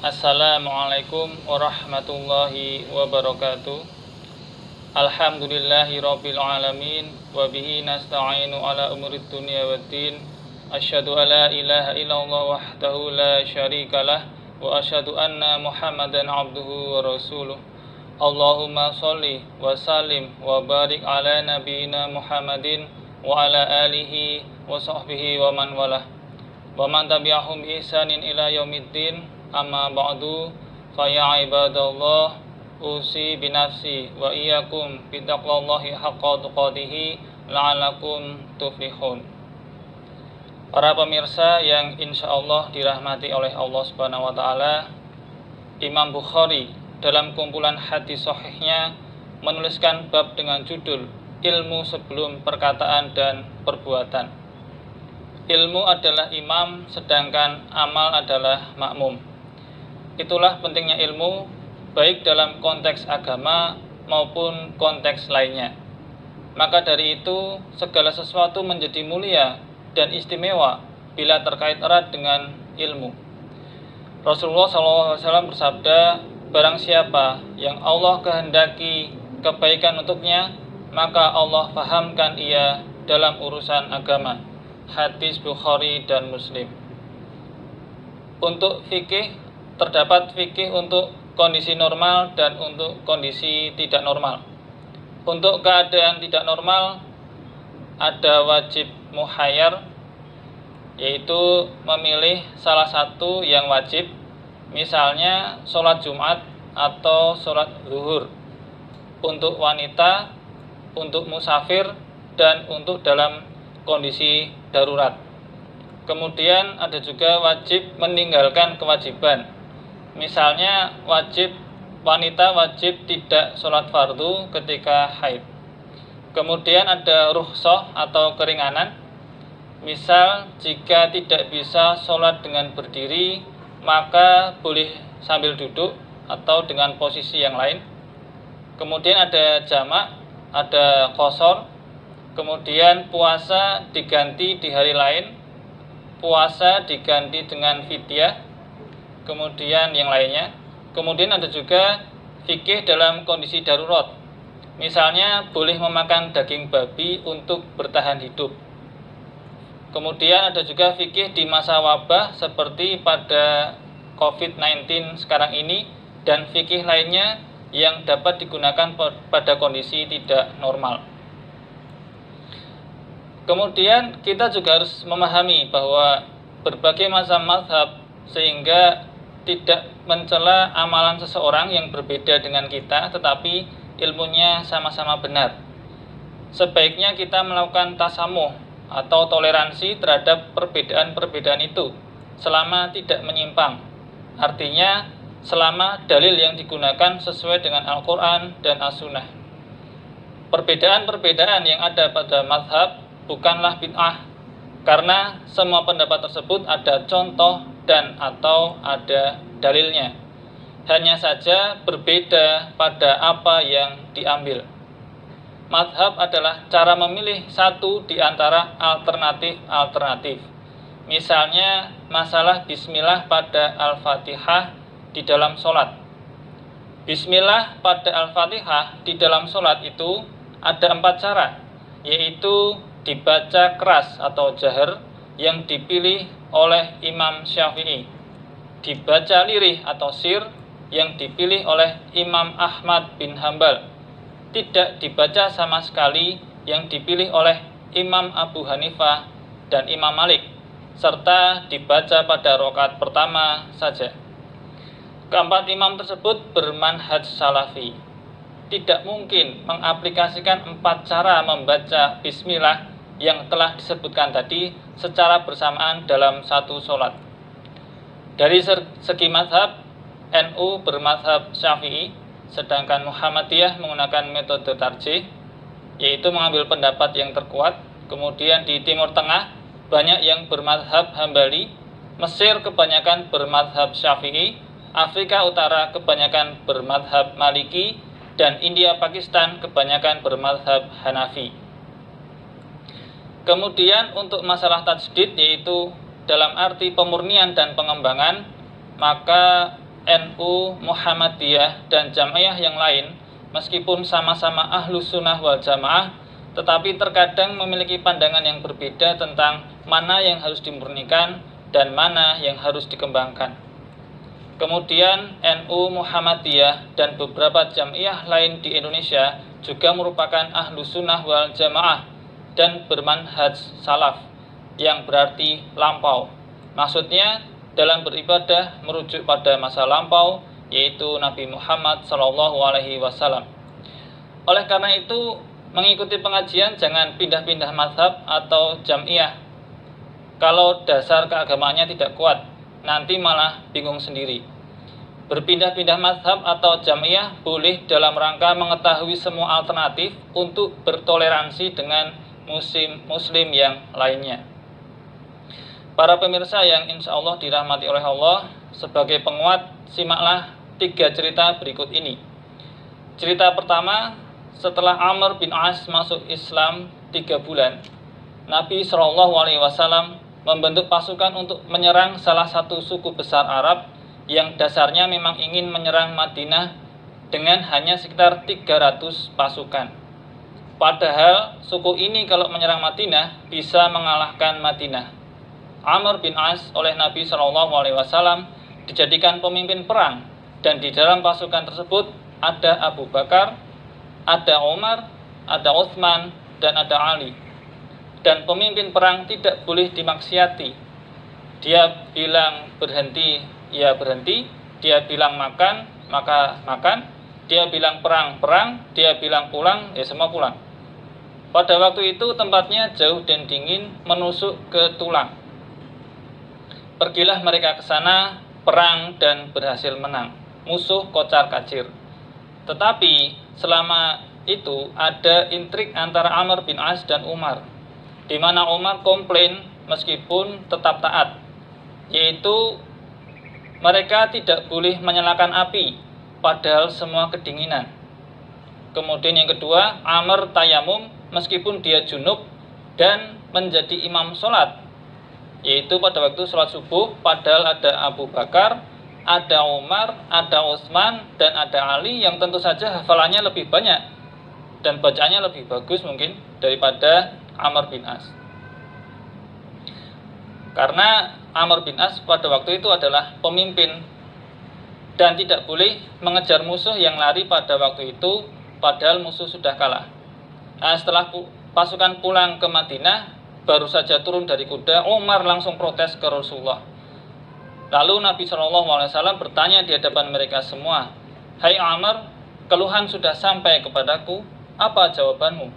Assalamualaikum warahmatullahi wabarakatuh. Alhamdulillahi rabbil alamin. Wa bihi nasta'inu ala umurid dunya waddin. Asyhadu an la ilaha illallah wahdahu la syarikalah. Wa asyhadu anna muhammadan abduhu wa rasuluh. Allahumma sholli wa sallim wa barik ala nabiyyina Muhammadin wa ala alihi wa sahbihi wa man walah. Wa man tabi'ahum bi ihsanin ila yaumiddin. Amma ba'du, fa ya ibadallah, usi binafsi wa iyyakum bittaqwallahi haqqa tuqatih la'allakum tuflihun. Para pemirsa yang insyaallah dirahmati oleh Allah Subhanahu wa taala, Imam Bukhari dalam kumpulan hadis sahihnya menuliskan bab dengan judul ilmu sebelum perkataan dan perbuatan. Ilmu adalah imam, sedangkan amal adalah makmum. Itulah pentingnya ilmu, baik dalam konteks agama maupun konteks lainnya. Maka dari itu, segala sesuatu menjadi mulia dan istimewa bila terkait erat dengan ilmu. Rasulullah SAW bersabda, barang siapa yang Allah kehendaki kebaikan untuknya, maka Allah fahamkan ia dalam urusan agama. Hadis Bukhari dan Muslim. Untuk fikih, terdapat fikih untuk kondisi normal dan untuk kondisi tidak normal. Untuk keadaan tidak normal, ada wajib muhayyar, yaitu memilih salah satu yang wajib, misalnya sholat Jumat atau sholat zuhur, untuk wanita, untuk musafir, dan untuk dalam kondisi darurat. Kemudian ada juga wajib meninggalkan kewajiban. Misalnya wanita wajib tidak sholat fardu ketika haid. Kemudian ada rukhsah atau keringanan. Misal jika tidak bisa sholat dengan berdiri, maka boleh sambil duduk atau dengan posisi yang lain. Kemudian ada jamak, ada qashar. Kemudian puasa diganti di hari lain, puasa diganti dengan fidyah. Kemudian yang lainnya. Kemudian ada juga fikih dalam kondisi darurat. Misalnya boleh memakan daging babi untuk bertahan hidup. Kemudian ada juga fikih di masa wabah seperti pada COVID-19 sekarang ini, dan fikih lainnya yang dapat digunakan pada kondisi tidak normal. Kemudian kita juga harus memahami bahwa berbagai macam mazhab, sehingga tidak mencela amalan seseorang yang berbeda dengan kita, tetapi ilmunya sama-sama benar. Sebaiknya kita melakukan tasamuh atau toleransi terhadap perbedaan-perbedaan itu selama tidak menyimpang. Artinya selama dalil yang digunakan sesuai dengan Al-Quran dan As-Sunnah. Perbedaan-perbedaan yang ada pada mazhab bukanlah bid'ah, karena semua pendapat tersebut ada contoh dan atau ada dalilnya. Hanya saja berbeda pada apa yang diambil. Mazhab adalah cara memilih satu di antara alternatif-alternatif. Misalnya masalah bismillah pada Al-Fatihah di dalam sholat. Bismillah pada Al-Fatihah di dalam sholat itu ada 4 cara, yaitu dibaca keras atau jahar yang dipilih oleh Imam Syafi'i, dibaca lirih atau sir yang dipilih oleh Imam Ahmad bin Hambal, tidak dibaca sama sekali yang dipilih oleh Imam Abu Hanifah dan Imam Malik, serta dibaca pada rakaat pertama saja. Keempat imam tersebut bermanhaj salafi. Tidak mungkin mengaplikasikan 4 cara membaca bismillah yang telah disebutkan tadi secara bersamaan dalam satu sholat. Dari segi mazhab, NU bermazhab Syafi'i, sedangkan Muhammadiyah menggunakan metode tarjih, yaitu mengambil pendapat yang terkuat. Kemudian di Timur Tengah banyak yang bermazhab Hambali, Mesir kebanyakan bermazhab Syafi'i, Afrika Utara kebanyakan bermazhab Maliki, dan India Pakistan kebanyakan bermazhab Hanafi. Kemudian untuk masalah tajdid, yaitu dalam arti pemurnian dan pengembangan, maka NU, Muhammadiyah, dan Jamaah yang lain, meskipun sama-sama Ahlus Sunnah wal Jamaah, tetapi terkadang memiliki pandangan yang berbeda tentang mana yang harus dimurnikan dan mana yang harus dikembangkan. Kemudian NU, Muhammadiyah, dan beberapa Jamaah lain di Indonesia juga merupakan Ahlus Sunnah wal Jamaah dan bermanhaj salaf, yang berarti lampau. Maksudnya dalam beribadah merujuk pada masa lampau, yaitu Nabi Muhammad SAW. Oleh karena itu, mengikuti pengajian jangan pindah-pindah mazhab atau jamiah. Kalau dasar keagamaannya tidak kuat, nanti malah bingung sendiri. Berpindah-pindah mazhab atau jamiah boleh dalam rangka mengetahui semua alternatif untuk bertoleransi dengan muslim yang lainnya. Para pemirsa yang insya Allah dirahmati oleh Allah, sebagai penguat, simaklah 3 cerita berikut ini. Cerita pertama, setelah Amr bin As masuk Islam 3 bulan, Nabi SAW membentuk pasukan untuk menyerang salah satu suku besar Arab yang dasarnya memang ingin menyerang Madinah dengan hanya sekitar 300 pasukan. Padahal suku ini kalau menyerang Madinah bisa mengalahkan Madinah. Amr bin As oleh Nabi SAW dijadikan pemimpin perang, dan di dalam pasukan tersebut ada Abu Bakar, ada Umar, ada Utsman, dan ada Ali. Dan pemimpin perang tidak boleh dimaksiati. Dia bilang berhenti, ya berhenti. Dia bilang makan, maka makan. Dia bilang perang, perang. Dia bilang pulang, ya semua pulang. Pada waktu itu tempatnya jauh dan dingin, menusuk ke tulang. Pergilah mereka ke sana, perang dan berhasil menang. Musuh kocar-kacir. Tetapi selama itu ada intrik antara Amr bin As dan Umar, di mana Umar komplain meskipun tetap taat, yaitu mereka tidak boleh menyalakan api padahal semua kedinginan. Kemudian yang kedua, Amr tayamum meskipun dia junub dan menjadi imam sholat, yaitu pada waktu sholat subuh, padahal ada Abu Bakar, ada Umar, ada Utsman, dan ada Ali yang tentu saja hafalannya lebih banyak dan bacaannya lebih bagus mungkin daripada Amr bin As. Karena Amr bin As pada waktu itu adalah pemimpin dan tidak boleh mengejar musuh yang lari pada waktu itu, padahal musuh sudah kalah. Nah, setelah pasukan pulang ke Madinah, baru saja turun dari kuda, Umar langsung protes ke Rasulullah. Lalu Nabi SAW bertanya di hadapan mereka semua, "Hai Amr, keluhan sudah sampai kepadaku, apa jawabanmu?"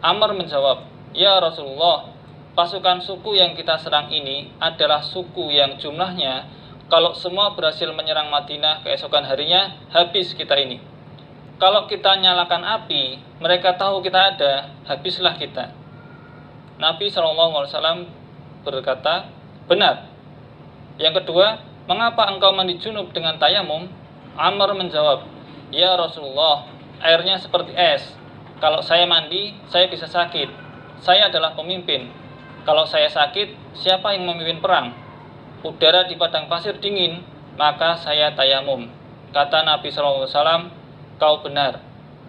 Amr menjawab, "Ya Rasulullah, pasukan suku yang kita serang ini adalah suku yang jumlahnya, kalau semua berhasil menyerang Madinah keesokan harinya, habis kita ini. Kalau kita nyalakan api, mereka tahu kita ada, habislah kita." Nabi SAW berkata, "Benar." Yang kedua, "Mengapa engkau mandi junub dengan tayamum?" Amr menjawab, "Ya Rasulullah, airnya seperti es. Kalau saya mandi, saya bisa sakit. Saya adalah pemimpin. Kalau saya sakit, siapa yang memimpin perang? Udara di padang pasir dingin, maka saya tayamum." Kata Nabi SAW, "Kau benar."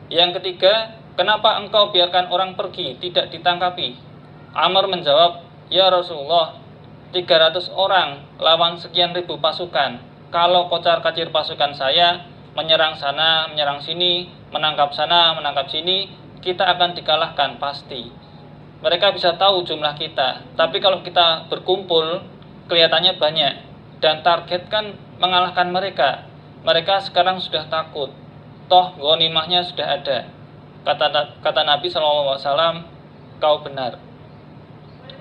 Yang ketiga, "Kenapa engkau biarkan orang pergi, tidak ditangkapi?" Amr menjawab, "Ya Rasulullah, 300 orang lawan sekian ribu pasukan. Kalau kocar-kacir pasukan saya, menyerang sana, menyerang sini, menangkap sana, menangkap sini, kita akan dikalahkan pasti. Mereka bisa tahu jumlah kita, tapi kalau kita berkumpul, kelihatannya banyak, dan target kan mengalahkan mereka. Mereka sekarang sudah takut, toh ghanimahnya sudah ada." Kata Nabi SAW, "Kau benar."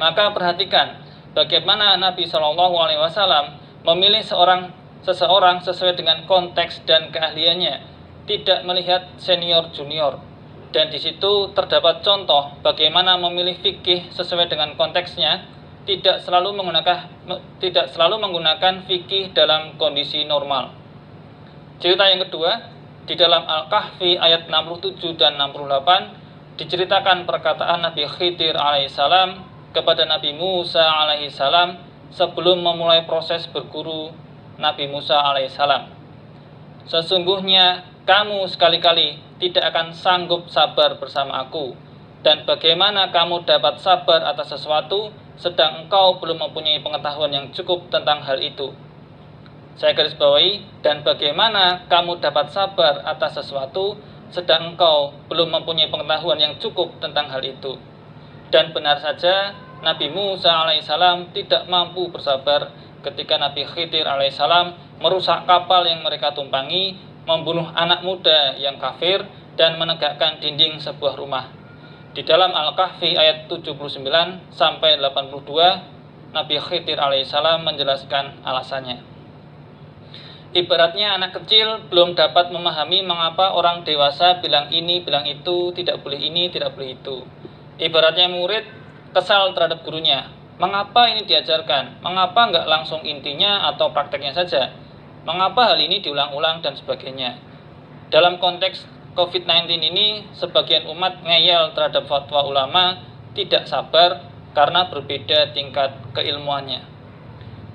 Maka perhatikan bagaimana Nabi SAW memilih seseorang sesuai dengan konteks dan keahliannya, tidak melihat senior junior. Dan di situ terdapat contoh bagaimana memilih fikih sesuai dengan konteksnya, tidak selalu menggunakan fikih dalam kondisi normal. Cerita yang kedua, di dalam Al-Kahfi ayat 67 dan 68 diceritakan perkataan Nabi Khidir alaihissalam kepada Nabi Musa alaihissalam sebelum memulai proses berguru Nabi Musa alaihissalam. Sesungguhnya kamu sekali-kali tidak akan sanggup sabar bersama aku. Dan bagaimana kamu dapat sabar atas sesuatu sedang engkau belum mempunyai pengetahuan yang cukup tentang hal itu. Saya garis bawahi, dan bagaimana kamu dapat sabar atas sesuatu sedang engkau belum mempunyai pengetahuan yang cukup tentang hal itu. Dan benar saja Nabi Musa alaihissalam tidak mampu bersabar ketika Nabi Khidir alaihissalam merusak kapal yang mereka tumpangi, membunuh anak muda yang kafir, dan menegakkan dinding sebuah rumah. Di dalam Al-Kahfi ayat 79 sampai 82, Nabi Khidir alaihissalam menjelaskan alasannya. Ibaratnya anak kecil belum dapat memahami mengapa orang dewasa bilang ini, bilang itu, tidak boleh ini, tidak boleh itu. Ibaratnya murid kesal terhadap gurunya. Mengapa ini diajarkan? Mengapa nggak langsung intinya atau prakteknya saja? Mengapa hal ini diulang-ulang dan sebagainya? Dalam konteks COVID-19 ini, sebagian umat ngeyel terhadap fatwa ulama, tidak sabar karena berbeda tingkat keilmuannya.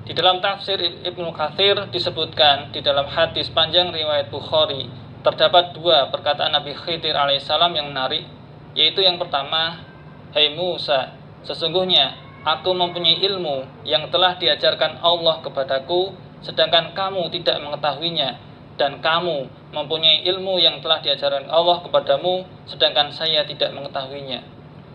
Di dalam tafsir Ibnu Katsir disebutkan di dalam hadis panjang riwayat Bukhari, terdapat dua perkataan Nabi Khidir alaihissalam yang menarik, yaitu yang pertama, "Hai Musa, sesungguhnya aku mempunyai ilmu yang telah diajarkan Allah kepadaku, sedangkan kamu tidak mengetahuinya, dan kamu mempunyai ilmu yang telah diajarkan Allah kepadamu, sedangkan saya tidak mengetahuinya.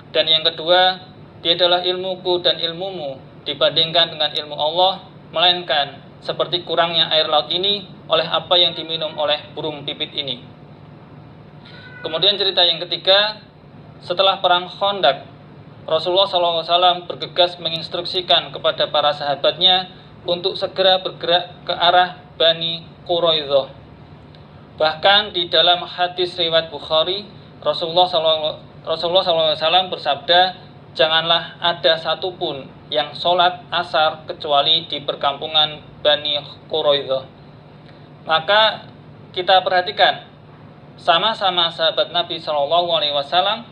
Dan yang kedua, tiadalah ilmuku dan ilmumu dibandingkan dengan ilmu Allah, melainkan seperti kurangnya air laut ini oleh apa yang diminum oleh burung pipit ini." Kemudian cerita yang ketiga, setelah perang Khandaq, Rasulullah SAW bergegas menginstruksikan kepada para sahabatnya untuk segera bergerak ke arah Bani Quraidah. Bahkan di dalam hadis riwayat Bukhari, Rasulullah SAW bersabda, "Janganlah ada satupun yang sholat asar kecuali di perkampungan Bani Quraidah." Maka kita perhatikan, sama-sama sahabat Nabi SAW,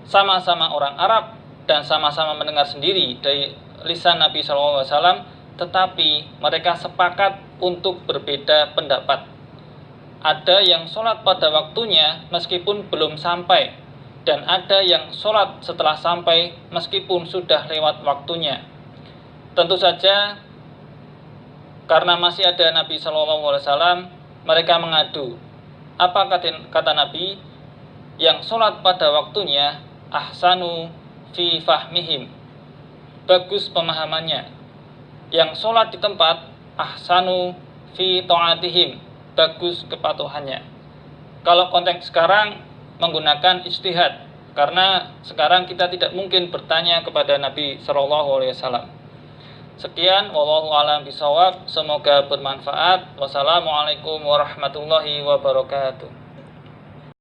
sama-sama orang Arab, dan sama-sama mendengar sendiri dari lisan Nabi SAW, tetapi mereka sepakat untuk berbeda pendapat. Ada yang sholat pada waktunya meskipun belum sampai, dan ada yang sholat setelah sampai meskipun sudah lewat waktunya. Tentu saja karena masih ada Nabi SAW, mereka mengadu. Apa kata Nabi? Yang sholat pada waktunya ahsanu fi fahmihim, bagus pemahamannya. Yang sholat di tempat ahsanu fi ta'atihim, bagus kepatuhannya. Kalau konteks sekarang menggunakan ijtihad, karena sekarang kita tidak mungkin bertanya kepada Nabi SAW. Sekian, wallahu a'lam bishawab. Semoga bermanfaat. Wassalamualaikum warahmatullahi wabarakatuh.